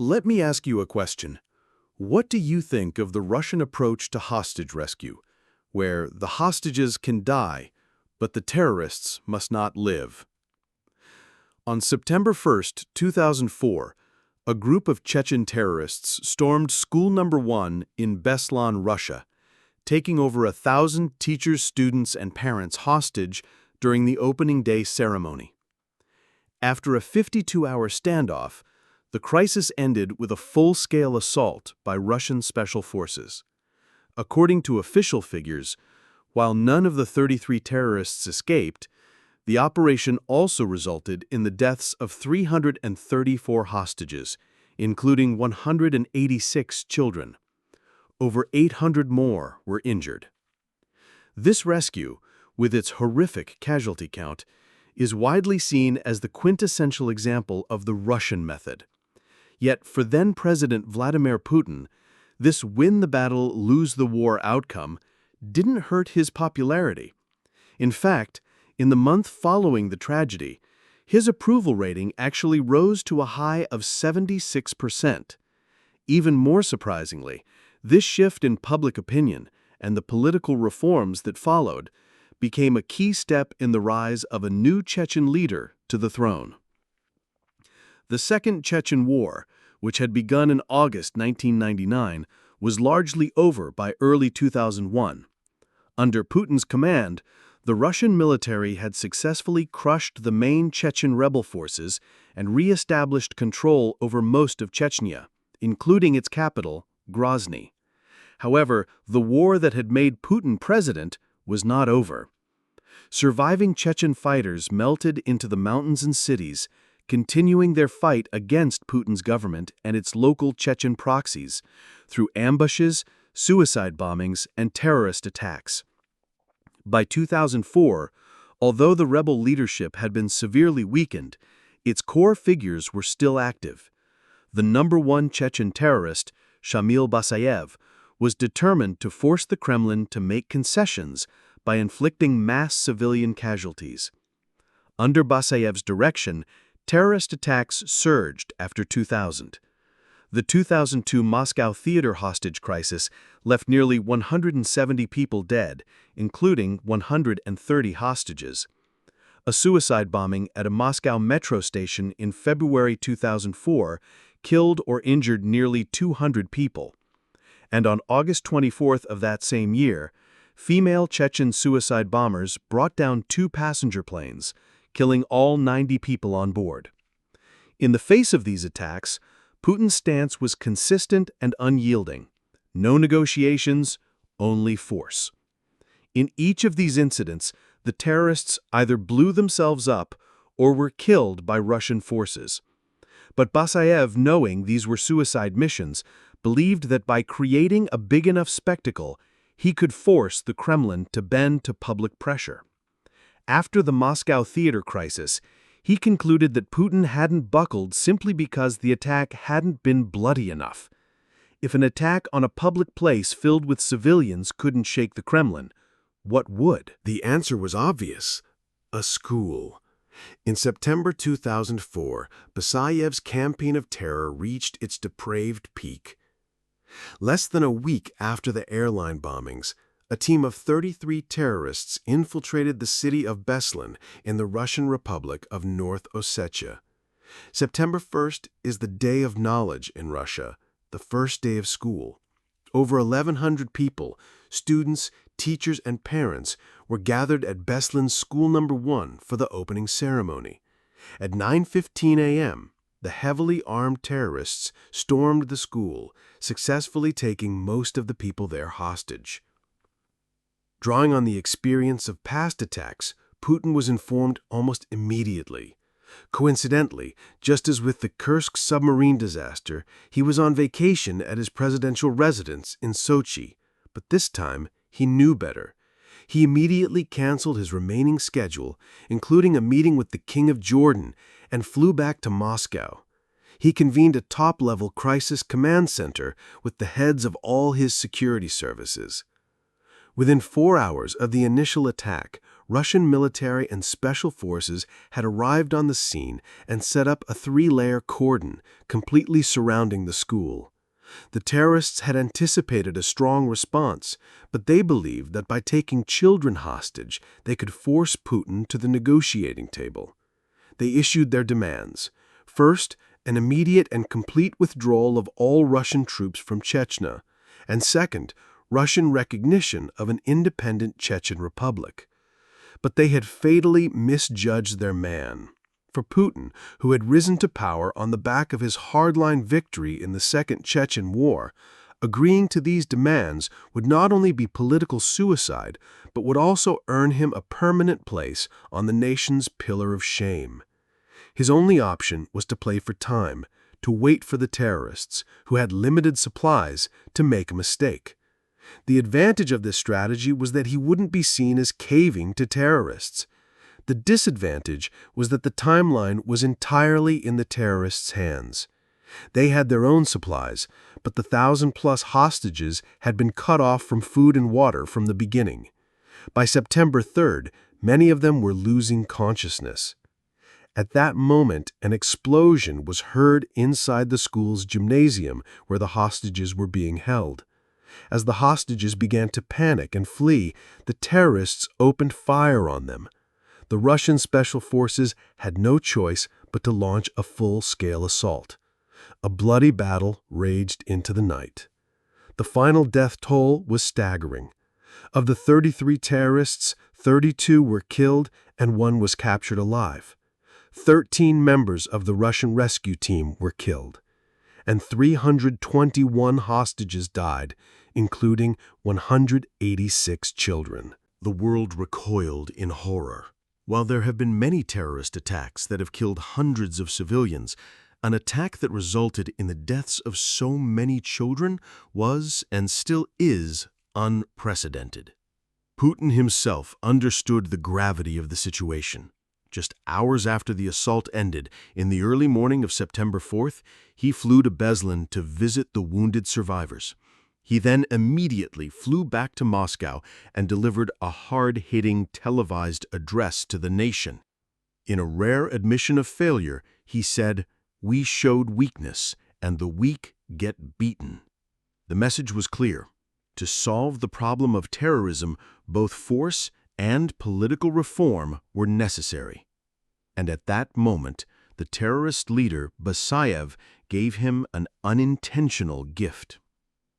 Let me ask you a question. What do you think of the Russian approach to hostage rescue, where the hostages can die, but the terrorists must not live? On September 1st, 2004, a group of Chechen terrorists stormed School Number 1 in Beslan, Russia, taking over 1,000 teachers, students, and parents hostage during the opening day ceremony. After a 52-hour standoff, the crisis ended with a full-scale assault by Russian special forces. According to official figures, while none of the 33 terrorists escaped, the operation also resulted in the deaths of 334 hostages, including 186 children. Over 800 more were injured. This rescue, with its horrific casualty count, is widely seen as the quintessential example of the Russian method. Yet for then-President Vladimir Putin, this win-the-battle, lose-the-war outcome didn't hurt his popularity. In fact, in the month following the tragedy, his approval rating actually rose to a high of 76%. Even more surprisingly, this shift in public opinion and the political reforms that followed became a key step in the rise of a new Chechen leader to the throne. The Second Chechen War, which had begun in August 1999, was largely over by early 2001. Under Putin's command, the Russian military had successfully crushed the main Chechen rebel forces and re-established control over most of Chechnya, including its capital, Grozny. However, the war that had made Putin president was not over. Surviving Chechen fighters melted into the mountains and cities, continuing their fight against Putin's government and its local Chechen proxies through ambushes, suicide bombings, and terrorist attacks. By 2004, although the rebel leadership had been severely weakened, its core figures were still active. The number one Chechen terrorist, Shamil Basayev, was determined to force the Kremlin to make concessions by inflicting mass civilian casualties. Under Basayev's direction, terrorist attacks surged after 2000. The 2002 Moscow theater hostage crisis left nearly 170 people dead, including 130 hostages. A suicide bombing at a Moscow metro station in February 2004 killed or injured nearly 200 people. And on August 24th of that same year, female Chechen suicide bombers brought down 2 passenger planes, killing all 90 people on board. In the face of these attacks, Putin's stance was consistent and unyielding. No negotiations, only force. In each of these incidents, the terrorists either blew themselves up or were killed by Russian forces. But Basayev, knowing these were suicide missions, believed that by creating a big enough spectacle, he could force the Kremlin to bend to public pressure. After the Moscow theater crisis, he concluded that Putin hadn't buckled simply because the attack hadn't been bloody enough. If an attack on a public place filled with civilians couldn't shake the Kremlin, what would? The answer was obvious: a school. In September 2004, Basayev's campaign of terror reached its depraved peak. Less than a week after the airline bombings, a team of 33 terrorists infiltrated the city of Beslan in the Russian Republic of North Ossetia. September 1st is the Day of Knowledge in Russia, the first day of school. Over 1,100 people, students, teachers, and parents, were gathered at Beslan's School Number 1 for the opening ceremony. At 9:15 a.m., the heavily armed terrorists stormed the school, successfully taking most of the people there hostage. Drawing on the experience of past attacks, Putin was informed almost immediately. Coincidentally, just as with the Kursk submarine disaster, he was on vacation at his presidential residence in Sochi, but this time he knew better. He immediately canceled his remaining schedule, including a meeting with the King of Jordan, and flew back to Moscow. He convened a top-level crisis command center with the heads of all his security services. Within 4 hours of the initial attack, Russian military and special forces had arrived on the scene and set up a three-layer cordon, completely surrounding the school. The terrorists had anticipated a strong response, but they believed that by taking children hostage, they could force Putin to the negotiating table. They issued their demands. First, an immediate and complete withdrawal of all Russian troops from Chechnya, and second, Russian recognition of an independent Chechen republic. But they had fatally misjudged their man. For Putin, who had risen to power on the back of his hardline victory in the Second Chechen War, agreeing to these demands would not only be political suicide, but would also earn him a permanent place on the nation's pillar of shame. His only option was to play for time, to wait for the terrorists, who had limited supplies, to make a mistake. The advantage of this strategy was that he wouldn't be seen as caving to terrorists. The disadvantage was that the timeline was entirely in the terrorists' hands. They had their own supplies, but the 1,000-plus hostages had been cut off from food and water from the beginning. By September 3rd, many of them were losing consciousness. At that moment, an explosion was heard inside the school's gymnasium where the hostages were being held. As the hostages began to panic and flee, the terrorists opened fire on them. The Russian special forces had no choice but to launch a full-scale assault. A bloody battle raged into the night. The final death toll was staggering. Of the 33 terrorists, 32 were killed and 1 was captured alive. 13 members of the Russian rescue team were killed, and 321 hostages died, including 186 children. The world recoiled in horror. While there have been many terrorist attacks that have killed hundreds of civilians, an attack that resulted in the deaths of so many children was, and still is, unprecedented. Putin himself understood the gravity of the situation. Just hours after the assault ended, in the early morning of September 4th, he flew to Beslan to visit the wounded survivors. He then immediately flew back to Moscow and delivered a hard-hitting televised address to the nation. In a rare admission of failure, he said, "We showed weakness, and the weak get beaten." The message was clear. To solve the problem of terrorism, both force and political reform were necessary. And at that moment, the terrorist leader, Basayev, gave him an unintentional gift.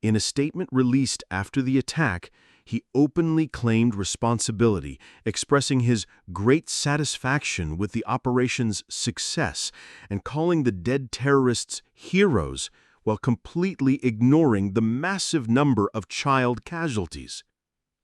In a statement released after the attack, he openly claimed responsibility, expressing his great satisfaction with the operation's success and calling the dead terrorists heroes while completely ignoring the massive number of child casualties.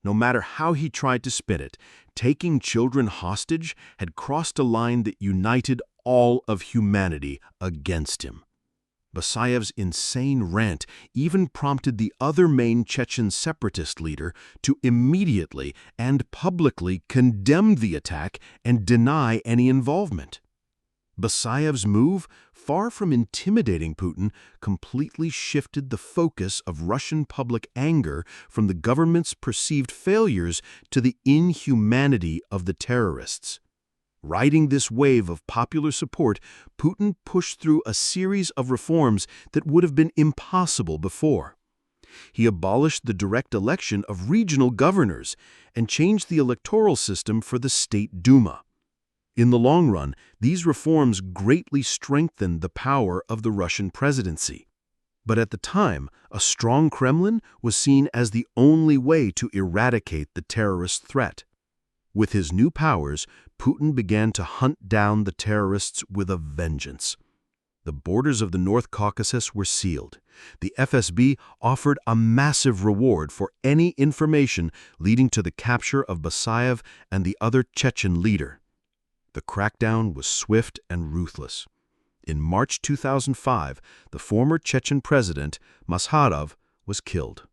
No matter how he tried to spin it, taking children hostage had crossed a line that united all of humanity against him. Basayev's insane rant even prompted the other main Chechen separatist leader to immediately and publicly condemn the attack and deny any involvement. Basayev's move, far from intimidating Putin, completely shifted the focus of Russian public anger from the government's perceived failures to the inhumanity of the terrorists. Riding this wave of popular support, Putin pushed through a series of reforms that would have been impossible before. He abolished the direct election of regional governors and changed the electoral system for the State Duma. In the long run, these reforms greatly strengthened the power of the Russian presidency. But at the time, a strong Kremlin was seen as the only way to eradicate the terrorist threat. With his new powers, Putin began to hunt down the terrorists with a vengeance. The borders of the North Caucasus were sealed. The FSB offered a massive reward for any information leading to the capture of Basayev and the other Chechen leader. The crackdown was swift and ruthless. In March 2005, the former Chechen president, Maskhadov, was killed.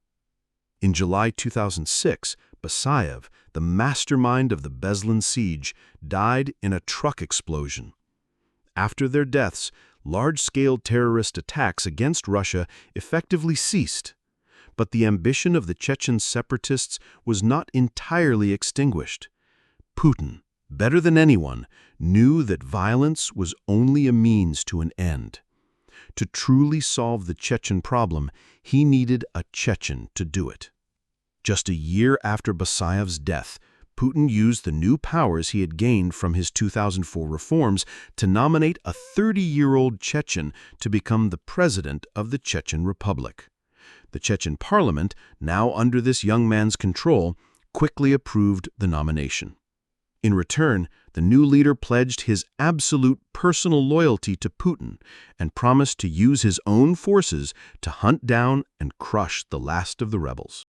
In July 2006, Basayev, the mastermind of the Beslan siege, died in a truck explosion. After their deaths, large-scale terrorist attacks against Russia effectively ceased. But the ambition of the Chechen separatists was not entirely extinguished. Putin, better than anyone, knew that violence was only a means to an end. To truly solve the Chechen problem, he needed a Chechen to do it. Just a year after Basayev's death, Putin used the new powers he had gained from his 2004 reforms to nominate a 30-year-old Chechen to become the president of the Chechen Republic. The Chechen parliament, now under this young man's control, quickly approved the nomination. In return, the new leader pledged his absolute personal loyalty to Putin and promised to use his own forces to hunt down and crush the last of the rebels.